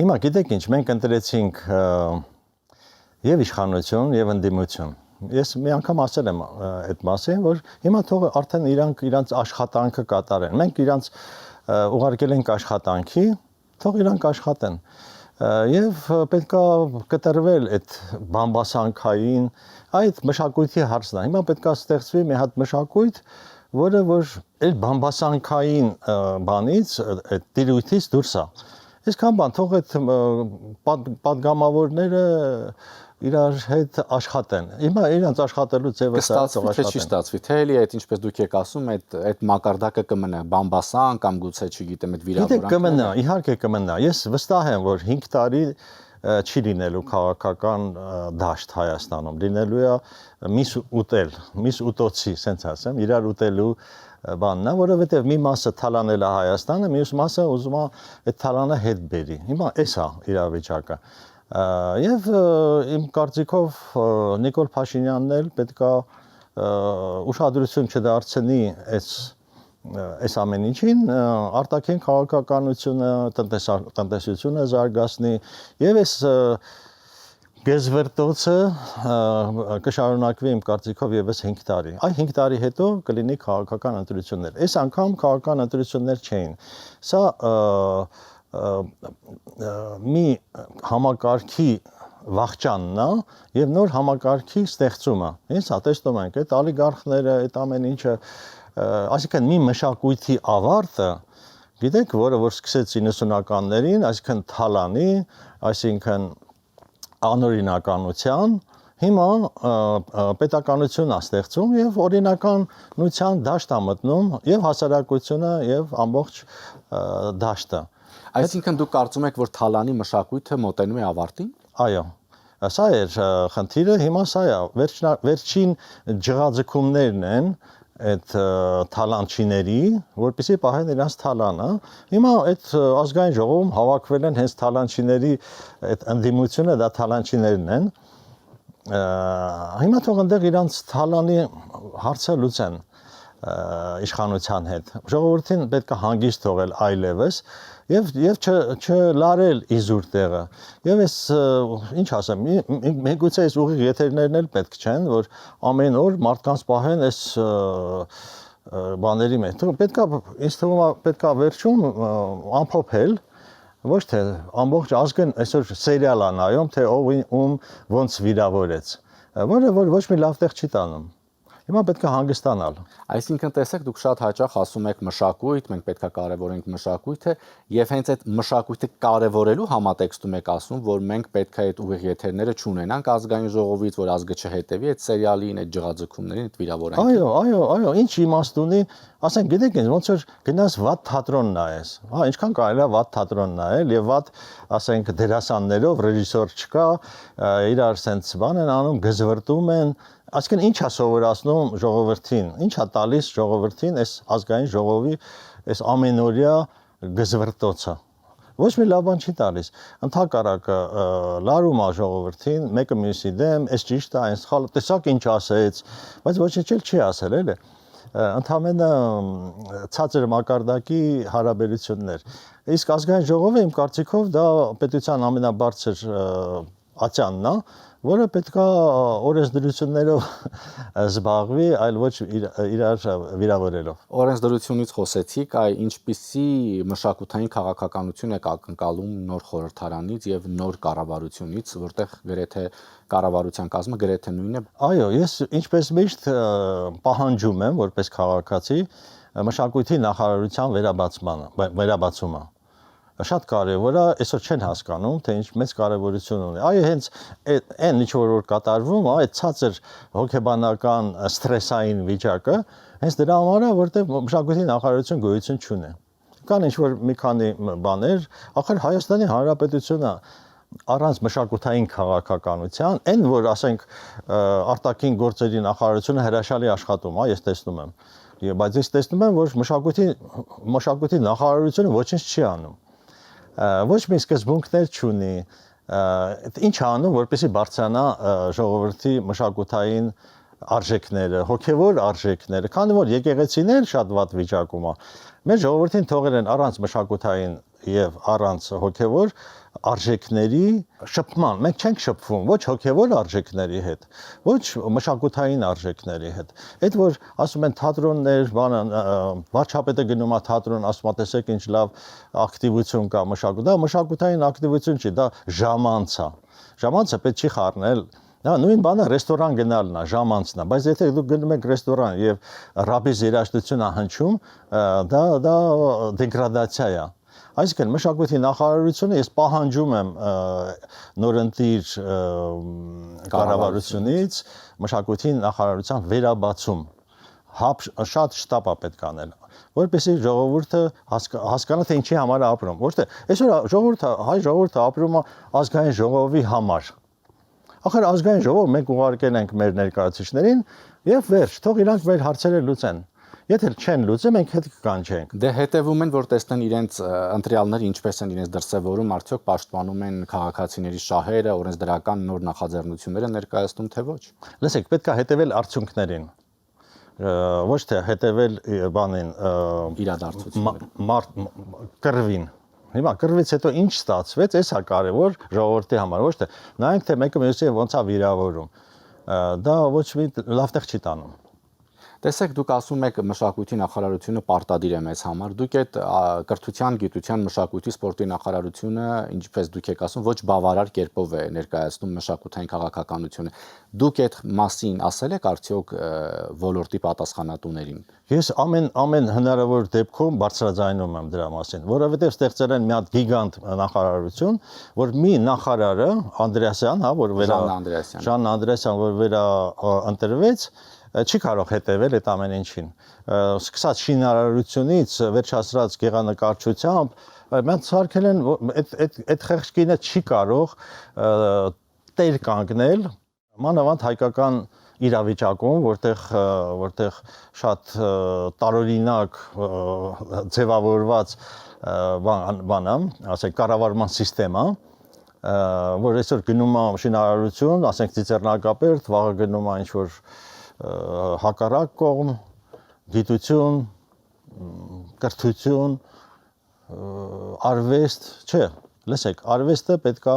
Հիմա գիտեք ինչ, մենք ընտրեցինք եւ իշխանություն եւ ընդդիմություն։ Ես մի անգամ ասել եմ այդ մասին, որ հիմա թող արդեն իրանք աշխատանքը կատարեն։ Մենք իրանք ուղարկել ենք աշխատանքի, թող իրանք աշխատեն։ Եվ պետքա կտրվել այդ բամբասանքային այդ մշակույթի հարցն է։ Հիմա պետքա ստեղծվի մի հատ մշակույթ, որը որ այդ բամբասանքային բանից, այդ տիրույթից դուրս է։ Այսքան բան թող այդ պատգամավորները իրար հետ աշխատեն։ Հիմա իրանց աշխատելու ձևը ստացվի թե չի ստացվի, թե էլի այդ ինչպես դուք եք ասում, այդ մակարդակը կմնա բամբասան կամ գուցե չգիտեմ այդ վիրավորանքը։ Գիտեք կմնա, իհարկե կմնա։ Ես վստահ եմ, որ 5 տարի չի լինելու քաղաքական դաշտ Հայաստանում։ Լինելու է միս ուտել, միս ուտոցի, ասենց ասեմ, իրար ուտելու բանն է, որովհետև մի մասը թալանել է Հայաստանը, մյուս մասը ուզում է այդ թալանը հետ բերի։ Հիմա էս է իրավիճակը։ Եվ իմ կարծիքով Նիկոլ Փաշինյանն էլ պետքա ուշադրություն չդարձնի այս ամեն ինչին, արտաքին քաղաքականությունը, տնտեսությունը զարգացնի եւ այս գեզվերտոցը կշարունակվի իմ կարծիքով եւս 5 տարի։ Այ 5 տարի հետո կլինի քաղաքական ընտրություններ։ Այս անգամ քաղաքական ընտրություններ չէին։ Սա մի համակարգի վախճանն է եւ նոր համակարգի ստեղծումը։ Հենց հատեսնում ենք այդ օլիգարխները, այդ ամեն ինչը, այսինքն մի մշակույթի ավարտը, գիտեք, որը որ սկսեց 90-ականներին, այսինքն թալանի, այսինքն անօրինականության, հիմա պետականություն է ստեղծում եւ օրինականության դաշտ է մտնում եւ հասարակությունը եւ ամբողջ դաշտը։ Այսինքն դուք կարծում եք, որ թալանի մշակույթը մոտենում է ավարտին։ Այո, սա էր խնդիրը, հիմա սա է, վերջին ջղաձգումներն են այդ թալանչիների, որպեսզի պահեն իրենց թալանը։ Հիմա այդ ազգային ժողովում հավաքվել են հենց թալանչիների այդ ընդդիմությունը, դա թալանչիներն են։ Հիմա թող այնտեղ իրենց թալանի հարցը լուծեն իշխանության հետ։ Ժողովրդին պետք է հանգիստ թողել այլևս եւ չլարել իզուր տեղը։ Եվ այս ինչ ասեմ, միգուցե այս ուղիղ եթերներն էլ պետք չեն, որ ամեն օր մարդկանց պահեն այս բաների մեջ։ Պետքա ինձ թվում է պետքա վերջում ամփոփել, ոչ թե ամբողջ ազգն այսօր սերիալ է նայում, թե ով ում ոնց վիրավորեց, որը որ ոչ մի լավ տեղ չի տանում։ Հիմա պետք է հանգստանալ։ Այսինքն տեսեք, դուք շատ հաճախ ասում եք մշակույթ, մենք պետք է կարևորենք մշակույթը, եւ հենց այդ մշակույթը կարևորելու համատեքստում եք ասում, որ մենք պետք է այդ ուղիղ եթերները չունենանք ազգային ժողովից, որ ազգը չհետևի այդ սերիալին, այդ ջղաձգումներին, այդ վիրավորանքին։ Այո, ինչ իմաստ ունի, ասենք գիտեք ինձ ոնց որ գնաս վատ թատրոն նայես։ Հա, ինչքան կարելի է վատ թատրոն նայել եւ վատ, ասենք դերասաններով ռեժիսոր չկա, իրար սենց բան են անում, գզվրտում են։ Այսինքն ինչ է սովորացնում ժողովրդին, ինչ է տալիս ժողովրդին այս ազգային ժողովի այս ամենօրյա գզվրտոցը։ Ոչ մի լավ բան չի տալիս։ Ընդհակառակը լարում է ժողովրդին, մեկը մյուսի դեմ, այս ճիշտ է, այս սխալ, տեսակ ինչ ասեց, բայց ոչինչ էլ չի ասել, էլի։ Ընդհանրապես ցածր մակարդակի հարաբերություններ։ Իսկ ազգային ժողովը իմ կարծիքով դա պետության ամենաբարձր ատյանն է, որը պետքա օրենսդրություններով զբաղվի, այլ ոչ իրար վիրավորելով։ Օրենսդրությունից խոսեցիք, այ ինչպիսի մշակութային քաղաքականություն եք ակնկալում նոր խորհրդարանից եւ նոր կառավարությունից, որտեղ գրեթե կառավարության կազմը գրեթե նույնն է։ Այո, ես ինչպես միշտ պահանջում եմ, որպես քաղաքացի, մշակույթի նախարարության վերաբացումը։ Շատ կարևոր է, այսօր չեն հասկանում, թե ինչ մեծ կարևորություն ունի։ Այո, հենց այն ինչ որ կատարվում է, այդ ցածր հոգեբանական ստրեսային վիճակը, հենց դրա համար է, որտեղ մշակույթի նախարարություն գոյություն չունի։ Կան ինչ որ մի քանի բաներ, ախր Հայաստանի Հանրապետությունը առանց մշակութային քաղաքականության, այն որ ասենք արտաքին գործերի նախարարությունը հրաշալի աշխատում է, ես տեսնում եմ։ Բայց ես տեսնում եմ, որ մշակույթի նախարարությունը ոչինչ չի անում։ Ոչ մի սկզբունքներ չունի, ինչ անում, որպեսզի բարձրանա ժողովրդի մշակութային արժեքները, հոգևոր արժեքները, քանի որ եկեղեցիներ շատ վատ վիճակում է։ Մեր ժողովրդին թողել են առանց մշակութային եւ առանց հոգեվոր արժեքների շփման։ Մենք չենք շփվում ոչ հոգեվոր արժեքների հետ, ոչ մշակութային արժեքների հետ։ Այդ որ ասում են թատրոններ, բանը վարչապետը գնում է թատրոն, ասում է տեսեք ինչ լավ ակտիվություն կա մշակութ, դա մշակութային ակտիվություն չի, դա ժամանց է։ Ժամանցը պետք չի խառնել։ Դա նույն բանը ռեստորան գնալն է, ժամանցն է, բայց եթե դուք գնում եք ռեստորան եւ ռաբիս երաժշտություն է հնչում, դա դեգրադացիա է։ Այսինքն մշակույթի նախարարությունը ես պահանջում եմ նորընտիր կառավարությունից մշակույթի նախարարության վերաբացում շատ շտապ է պետք անել, որպեսզի ժողովուրդը հասկանա թե ինչի համար է ապրում։ Ոչ թե այսօր հայ ժողովուրդը ապրում է ազգային ժողովի համար։ Ախր ազգային ժողով մենք ուղարկել ենք մեր ներկայացուցիչներին եւ վերջ, թող իրանք մեր հարցերը լուծեն։ Եթե չեն լուծի, մենք հետ կկանչենք։ Դե հետևում են, որ տեսնեն իրենց ընտրյալները ինչպես են իրենց դրսևորում, արդյոք պաշտպանում են քաղաքացիների շահերը, օրենսդրական նոր նախաձեռնությունները ներկայացնում թե ոչ։ Լսեք, պետք է հետևել արդյունքներին։ Ոչ թե հետևել բանին իրադարձություններին։ Կռվին։ Հիմա կռվից հետո ինչ ստացվեց, էս է կարևոր ժողովրդի համար, ոչ թե նայենք թե մեկը մյուսի ոնց է վիրավորում։ Դա ոչ մի լավ տեղ չի տանում։ Տեսեք, դուք ասում եք մշակույթի նախարարությունը պարտադիր է մեզ համար։ Դուք այդ կրթության, գիտության, մշակույթի, սպորտի նախարարությունը, ինչպես դուք եք ասում, ոչ բավարար կերպով է ներկայացնում մշակութային քաղաքականությունը։ Դուք այդ մասին ասել եք արդյոք ոլորտի պատասխանատուներին։ Ես ամեն հնարավոր դեպքում բարձրաձայնում եմ դրա մասին, որովհետև ստեղծել են մի հատ գիգանտ նախարարություն, որ մի նախարարը Անդրեասյան, հա, որ Ժան Անդրեասյան, որ վերա ընտրվեց, չի կարող հետևել այդ ամեն ինչին։ Սկսած շինարարությունից վերջացրած գեղանկարչությամբ, մենք ցարկել են այդ խեղճկինը չի կարող տեր կանգնել, մանավանդ հայկական իրավիճակում, որտեղ շատ տարօրինակ ձևավորված բան է, ասենք կառավարման համակարգ է, որ այսօր գնում է շինարարություն, ասենք Ծիծեռնակապերտ, վաղը գնում է ինչ-որ հակառակ կողմ, գիտություն, կրթություն, արվեստ, չէ, լսեք, արվեստը պետք է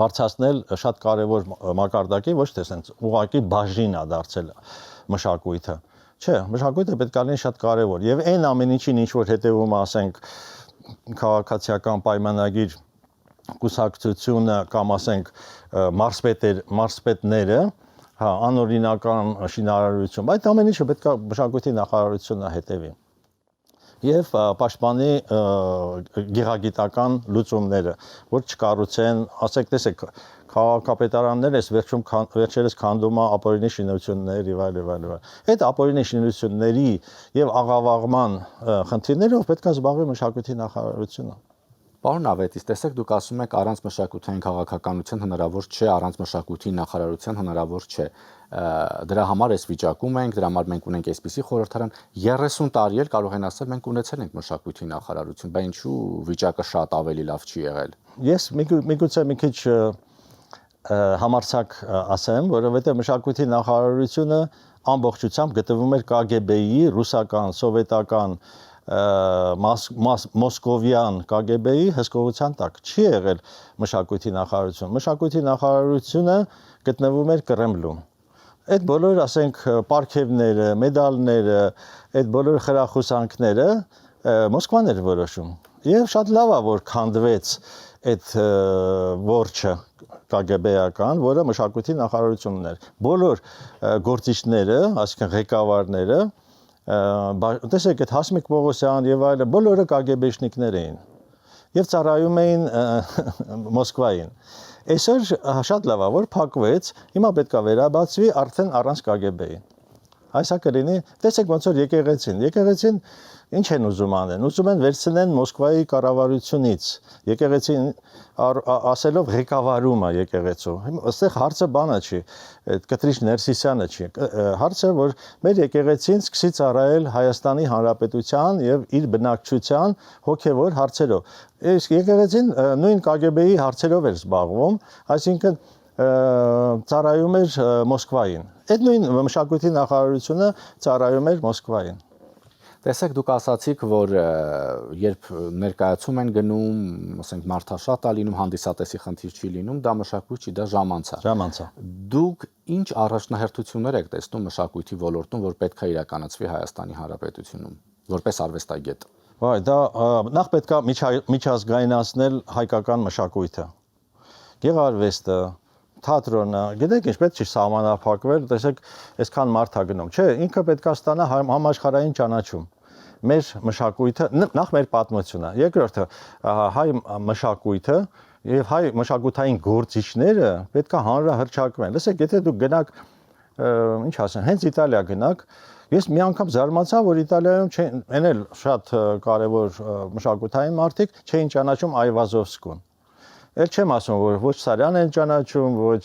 բարձրացնել շատ կարևոր մակարդակի, ոչ թե sense ուղղակի բաժին է դարձել մշակույթը։ Չէ, մշակույթը պետք է լինի շատ կարևոր եւ այն ամեն ինչին ինչ որ հետեւում ասենք քաղաքացիական պայմանագիր կուսակցությունը կամ ասենք մարզպետները, հա, անօրինական շինարարություն, այդ ամեն ինչը պետք է մշակույթի նախարարությունը հետևի եւ պաշտպանի գեղագիտական լուծումները, որ չկառուցեն, ասեք, տեսեք, քաղաքապետարանները վերջերս քանդում է ապօրինի շինություններ եւ այլ։ Այդ ապօրինի շինությունների եւ աղավաղման խնդիրներով պետք է զբաղվի մշակույթի նախարարությունը։ Պարոն Ավետիս, տեսեք, դուք ասում եք առանց մշակութային քաղաքականության հնարավոր չէ, առանց մշակույթի նախարարության հնարավոր չէ։ Դրա համար այս վիճակում ենք, դրա համար մենք ունենք այսպիսի խորհրդարան 30 տարի էլ կարող են ասել մենք ունեցել ենք մշակույթի նախարարություն, բայց ինչու վիճակը շատ ավելի լավ չի եղել։ Ես միգուցե մի քիչ համարձակ ասեմ, որովհետև մշակույթի նախարարությունը ամբողջությամբ գտնվում էր KGB-ի, ռուսական, սովետական մոսկովյան KGB-ի հսկողության տակ չի եղել մշակույթի նախարարություն։ Մշակույթի նախարարությունը գտնվում էր Կրեմլում։ Այդ բոլոր, ասենք, պարգևները, մեդալները, այդ բոլոր խրախուսանքները Մոսկվան էր որոշում։ Եվ շատ լավ է, որ քանդվեց այդ որջը KGB-ական, որը մշակույթի նախարարությունն էր։ Բոլոր գործիչները, այսինքն ղեկավարները, տեսեք, այդ Հասմիկ Պողոսյան եւ այլը բոլորը KGB-շնիկներ էին եւ ծառայում էին Մոսկվային։ Այսօր շատ լավ է, որ փակվեց, հիմա պետք է վերաբացվի արդեն առանց KGB-ի։ Այսա կլինի, տեսեք ոնց որ եկեղեցին ինչ են ուզում անեն, ուզում են վերցնեն Մոսկվայի կառավարությունից, եկեղեցին ասելով ղեկավարում է եկեղեցու։ Այստեղ հարցը բանը չի, այդ Կտրիչ Ներսիսյանը չի, հարցը որ մեր եկեղեցին սկսի ծառայել Հայաստանի Հանրապետության եւ իր բնակչության հոգեվոր հարցերով։ Իսկ եկեղեցին նույն KGB-ի հարցերով էր զբաղվում, այսինքն ծառայում էր Մոսկվային։ Այդ նույն մշակույթի նախարարությունը ծառայում էր Մոսկվային։ Տեսեք, դուք ասացիք, որ երբ ներկայացում են գնում, ասենք մարդաշատ է լինում, հանդիսատեսի խնդիր չի լինում, դա մշակույթ չի, դա ժամանց է։ Ժամանցա։ Դուք ինչ առաջնահերթություններ եք տեսնում մշակույթի ոլորտում, որ պետք է իրականացվի Հայաստանի Հանրապետությունում, որպես արվեստագետ։ Վայ, դա նախ պետք է միջազգայնացնել հայկական մշակույթը։ Գեղարվեստը, թատրոնը, գիտեք ինչ պետք չի սահմանափակվել, տեսեք, այսքան մարդ է գնում, չէ, ինքը պետք է ստանա համաշխարհային ճանաչում։ Մեր մշակույթը, նախ մեր պատմությունը, երկրորդը հայ մշակույթը եւ հայ մշակութային գործիչները պետք է հանրահռչակվեն։ Լսեք, եթե դուք գնաք, ինչ ասեմ, հենց Իտալիա գնաք, ես մի անգամ զարմացա, որ Իտալիայում այն էլ շատ կարևոր մշակութային մարդիկ չէին ճանաչում Այվազովսկուն։ Էլ չեմ ասում, որ ոչ Սարյան են ճանաչում, ոչ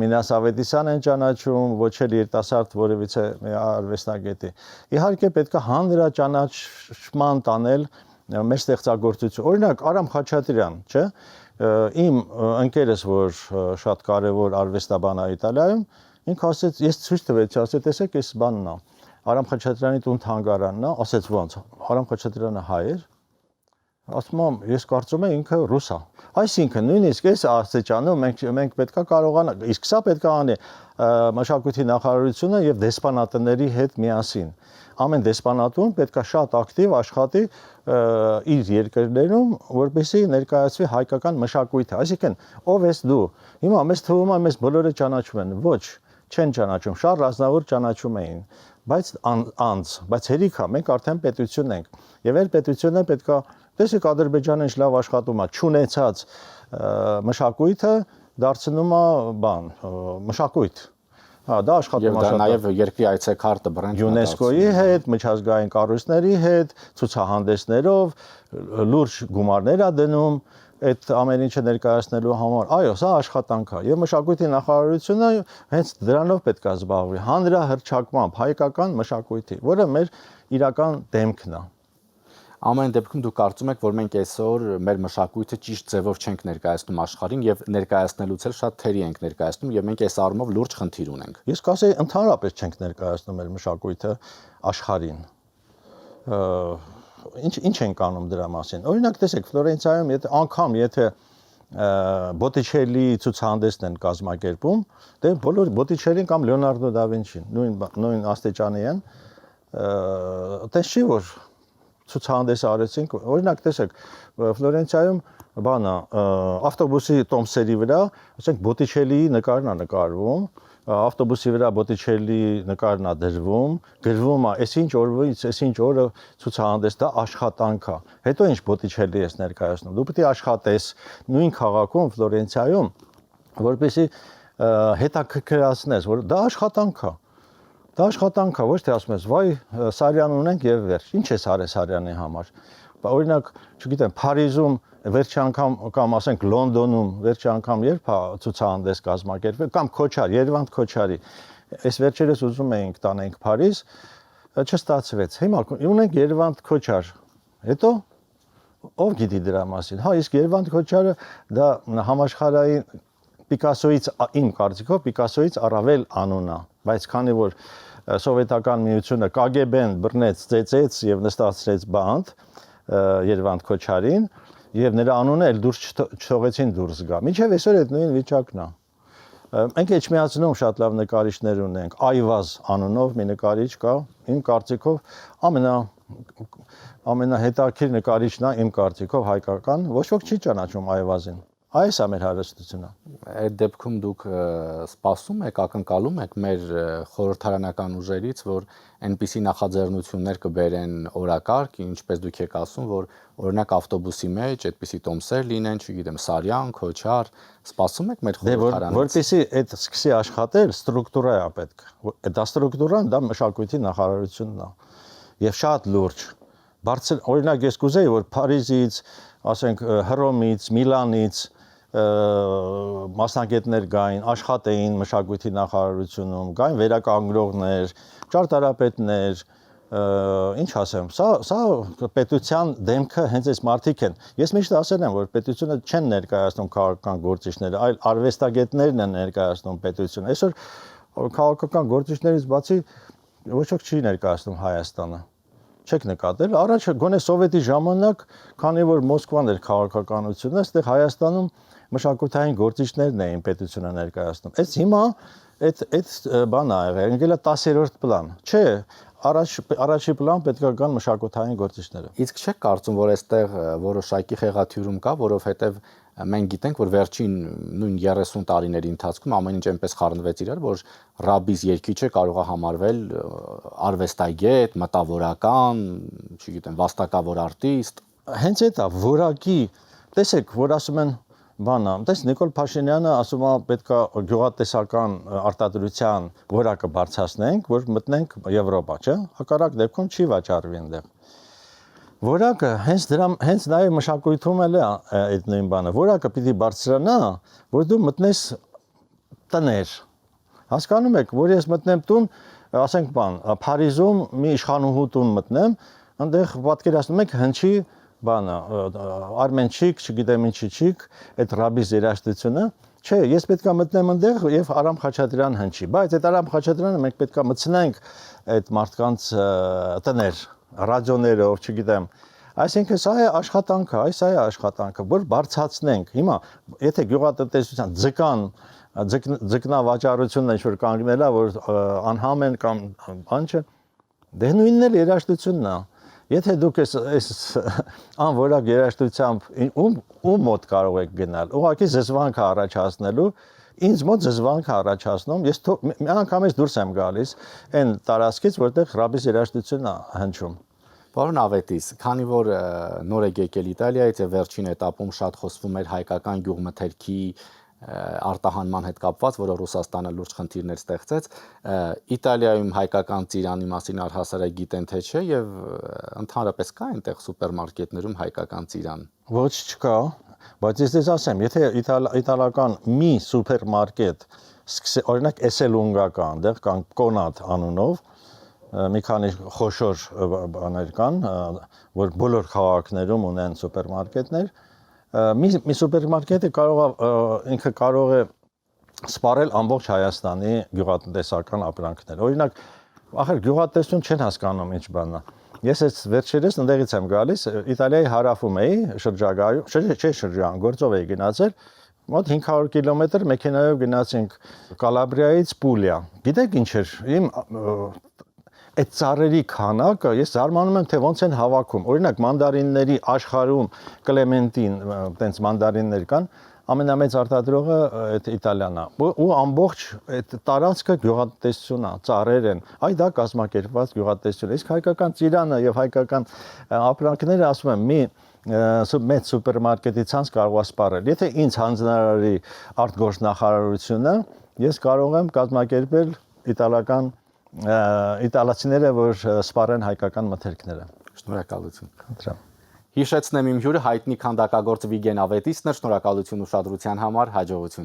Մինաս Ավետիսյան են ճանաչում, ոչ էլ երիտասարդ որևիցե արվեստագետի։ Իհարկե պետք է հանրաճանաչման տանել մեր ստեղծագործություն։ Օրինակ Արամ Խաչատրյան, չէ՞, իմ ընկերս, որ շատ կարևոր արվեստաբան է Իտալիայում, ինքը ասեց, ես ցույց տվեցի, ասեց, տեսեք, այս բանն է։ Արամ Խաչատրյանի տուն թանգարանն է, ասեց ոնց։ Արամ Խաչատրյանը հայ էր։ Ասում եմ, ես կարծում եմ ինքը ռուս է։ Այսինքն նույնիսկ այս աստիճանում մենք պետքա կարողանանք, իսկ սա պետք է անի մշակույթի նախարարությունը եւ դեսպանատների հետ միասին։ Ամեն դեսպանատուն պետքա շատ ակտիվ աշխատի իր երկրներում, որպեսզի ներկայացվի հայկական մշակույթը։ Այսինքն, ով ես դու։ Հիմա մեզ թվում է մեզ բոլորը ճանաչում են։ Ոչ, չեն ճանաչում, Շարլ Ազնավուր ճանաչում էին, բայց հերիքա, մենք արդեն պետություն ենք։ Եվ այդ պետությունը պետքա, տեսեք Ադրբեջանը ինչ լավ աշխատում է, չունեցած մշակույթը դարձնում է բան, մշակույթ։ Հա, դա աշխատում է շատ։ Եվ դա նաև երկրի այցեքարտը բրենդ ՅՈՒՆԵՍԿՕ-ի հետ, միջազգային կառույցների հետ, ցուցահանդեսներով լուրջ գումարներ է դնում այդ ամեն ինչը ներկայացնելու համար։ Այո, սա աշխատանք է։ Եվ մշակույթի նախարարությունը հենց դրանով պետք է զբաղվի, հանրահռչակմամբ հայկական մշակույթի, որը մեր իրական դեմքն է։ Ամեն դեպքում դուք կարծում եք, որ մենք այսօր մեր մշակույթը ճիշտ ձևով չենք ներկայացնում աշխարհին եւ ներկայացնելուց էլ շատ թերի ենք ներկայացնում եւ մենք այս առումով լուրջ խնդիր ունենք։ Ես կասեի, ընդհանրապես չենք ներկայացնում մեր մշակույթը աշխարհին։ Ինչ ենք անում դրա մասին։ Օրինակ, տեսեք, Ֆլորենցիայում եթե Բոտիչելի ցուցահանդեսն են կազմակերպում, դե բոլոր Բոտիչելին կամ Լեոնարդո դա Վինչին նույն աստիճանի են, այդպես չի որ ցուցահանդես արեցինք, օրինակ տեսեք, Ֆլորենցիայում բանը ավտոբուսի տոմսերի վրա, ասենք Բոտիչելիի նկարն է նկարվում, ավտոբուսի վրա Բոտիչելի նկարն է դրվում, գրվում է, այսինչ օրվից, այսինչ օրը ցուցահանդես, դա աշխատանք է։ Հետո ինչ Բոտիչելի ես ներկայացնում։ Դու պետք է աշխատես նույն քաղաքում, Ֆլորենցիայում, որպեսզի հետաքրքրացնես, որ դա աշխատանք է։ Դա աշխատանք է, ոչ թե ասում ես, վայ, Սարյան ունենք եւ վերջ։ Ինչ է Սարյանի համար։ Օրինակ, չգիտեմ, Փարիզում վերջի անգամ կամ ասենք Լոնդոնում վերջի անգամ երբ է ցուցահանդես կազմակերպվել կամ Քոչար, Երևան Քոչարի։ Այս վերջերս ուզում էինք տանենք Փարիզ, չստացվեց։ Հիմա ունենք Երևան Քոչար։ Հետո ով գիտի դրա մասին։ Հա, իսկ Երևան Քոչարը դա համաշխարհային Պիկասոից իմ կարծիքով Պիկասոից առավել անուն է, բայց քանի որ սովետական միությունը KGB-ն բռնեց, ծեծեց եւ նստացրեց բանտ Երևան Քոչարին եւ նրա անունը էլ դուրս չթողեցին դուրս գա։ Մինչեւ այսօր այդ նույն վիճակն է։ Մենք Էջմիածնում շատ լավ նկարիչներ ունենք, Այվազ անունով մի նկարիչ կա, իմ կարծիքով ամենահետաքրքիր նկարիչն է իմ կարծիքով հայկական, ոչ ոք չի ճանաչում Այվազին։ Այս է մեր հարստությունը։ Այդ դեպքում դուք սպասում եք, ակնկալում եք մեր խորհրդարանական ուժերից, որ այնպիսի նախաձեռնություններ կբերեն օրակարգ, ինչպես դուք եք ասում, որ օրինակ ավտոբուսի մեջ այդպիսի տոմսեր լինեն, չգիտեմ, Սարյան, Քոչար, սպասում եք մեր խորհրդարանից։ Որպեսզի այդ սկսի աշխատել, ստրուկտուրա է պետք։ Դա ստրուկտուրան, դա մշակույթի նախարարությունն է։ Եվ շատ լուրջ։ Օրինակ ես կուզեի, որ Փարիզից, ասենք Հռոմից, Միլանից մասնագետներ գային, աշխատեին մշակույթի նախարարությունում, գային վերականգնողներ, ճարտարապետներ, ինչ ասեմ, սա պետության դեմքը հենց այս մարդիկ են։ Ես միշտ ասել եմ, որ պետությունը չեն ներկայացնում քաղաքական գործիչները, այլ արվեստագետներն են ներկայացնում պետությունը։ Այսօր քաղաքական գործիչներից բացի ոչ ոք չի ներկայացնում Հայաստանը։ չեք նկատել, առաջ գոնե սովետի ժամանակ, քանի որ Մոսկվան էր քաղաքականությունը, այստեղ Հայաստանում մշակութային գործիչներն էին պետությունը ներկայացնում։ Այս հիմա այդ բանը ա եղել, ընկել է 10-րդ պլան։ Չէ, առաջի պլան պետք է գան մշակութային գործիչները։ Իսկ չեք կարծում, որ այստեղ որոշակի խեղաթյուրում կա, որովհետև մենք գիտենք, որ վերջին նույն 30 տարիների ընթացքում ամեն ինչ այնպես խառնվեց իրար, որ ռաբիս երգիչը կարող է համարվել արվեստագետ, մտավորական, չգիտեմ, վաստակավոր արտիստ։ Հենց այդ է որակի, տեսեք, որ ասում են բանը, տես Նիկոլ Փաշինյանը ասում է պետքա գյուղատնտեսական արտադրության որակը բարձրացնենք, որ մտնենք Եվրոպա, չէ՞։ Հակառակ դեպքում չի վաճառվի այնտեղ։ Որակը հենց նաև մշակույթում էլ է այդ նույն բանը։ Որակը պիտի բարձրանա, որ դու մտնես տներ։ Հասկանում եք, որ ես մտնեմ տուն, ասենք բան, Փարիզում մի իշխանուհու տուն մտնեմ, այնտեղ պատկերացնում եք հնչի բանը, Արմենչիկ, չգիտեմ ինչիչիկ, այդ ռաբիս երաժշտությունը, չէ, ես պետքա մտնեմ այնտեղ եւ Արամ Խաչատրյան հնչի, բայց այդ Արամ Խաչատրյանը մենք պետքա մտցնենք այդ մարդկանց տներ, ռադիոներով, չգիտեմ։ Այսինքն սա է աշխատանքը, սա է աշխատանքը, որ բարձրացնենք։ Հիմա եթե գյուղատնտեսության ձկնավաճառությունն ինչ որ կանգնել է, որ անհամ են կամ բան չէ, դե նույնն էլ երաժշտությունն է։ Եթե դուք այս անորակ երաժշտությամբ ում մոտ կարող եք գնալ, ուղղակի զզվանք առաջացնելու, ինձ մոտ զզվանք առաջացնում, ես մի անգամից դուրս եմ գալիս այն տարածքից, որտեղ ռաբիս երաժշտությունն է հնչում։ Պարոն Ավետիս, քանի որ նոր եք եկել Իտալիայից եւ վերջին этаպում շատ խոսվում էր հայկական գյուղմթերքի արտահանման հետ կապված, որը Ռուսաստանը լուրջ խնդիրներ ստեղծեց, Իտալիայում հայկական ծիրանի մասին առհասարակ գիտեն թե չէ եւ ընդհանրապես կա այնտեղ սուպերմարկետներում հայկական ծիրան։ Ոչ չկա, բայց ես ասեմ, եթե իտալական մի սուպերմարկետ, օրինակ Էսելունգա կա, այնտեղ կան Կոնատ անունով, մի քանի խոշոր բաներ կան, որ բոլոր քաղաքներում ունեն սուպերմարկետներ, մի սուպերմարկետը ինքը կարող է սպառել ամբողջ Հայաստանի գյուղատնտեսական ապրանքներ։ Օրինակ, ախր գյուղատնտեսություն չեն հասկանում ինչ բանն է։ Ես այս վերջերս ընդեղից եմ գալիս, Իտալիայի հարավում էի, շրջան, գործով էի գնացել, մոտ 500 կիլոմետր մեքենայով գնացինք Կալաբրիայից Պուլիա։ Գիտեք ինչ էր, այդ ծառերի քանակը ես զարմանում եմ թե ոնց են հավաքում։ Օրինակ մանդարինների աշխարհում կլեմենտին, տենց մանդարիններ կան, ամենամեծ արտադրողը այդ Իտալիան է։ Ու ամբողջ այդ տարածքը գյուղատնտեսություն է, ծառեր են։ Այ դա կազմակերպված գյուղատնտեսություն է։ Իսկ հայկական ծիրանը եւ հայկական ապրանքները, ասում եմ, մի մեծ սուպերմարկետի ցանց կարող է սպառել։ Եթե ինձ հանձնարարի արտգործնախարարությունը, ես կարող եմ կազմակերպել իտալացիները, որ սպառեն հայկական մթերքները։ Շնորհակալություն։ Խնդրեմ։ Հիշեցնեմ իմ հյուրը հայտնի քանդակագործ Վիգեն Ավետիսն էր, շնորհակալություն ուշադրության համար, հաջողություն։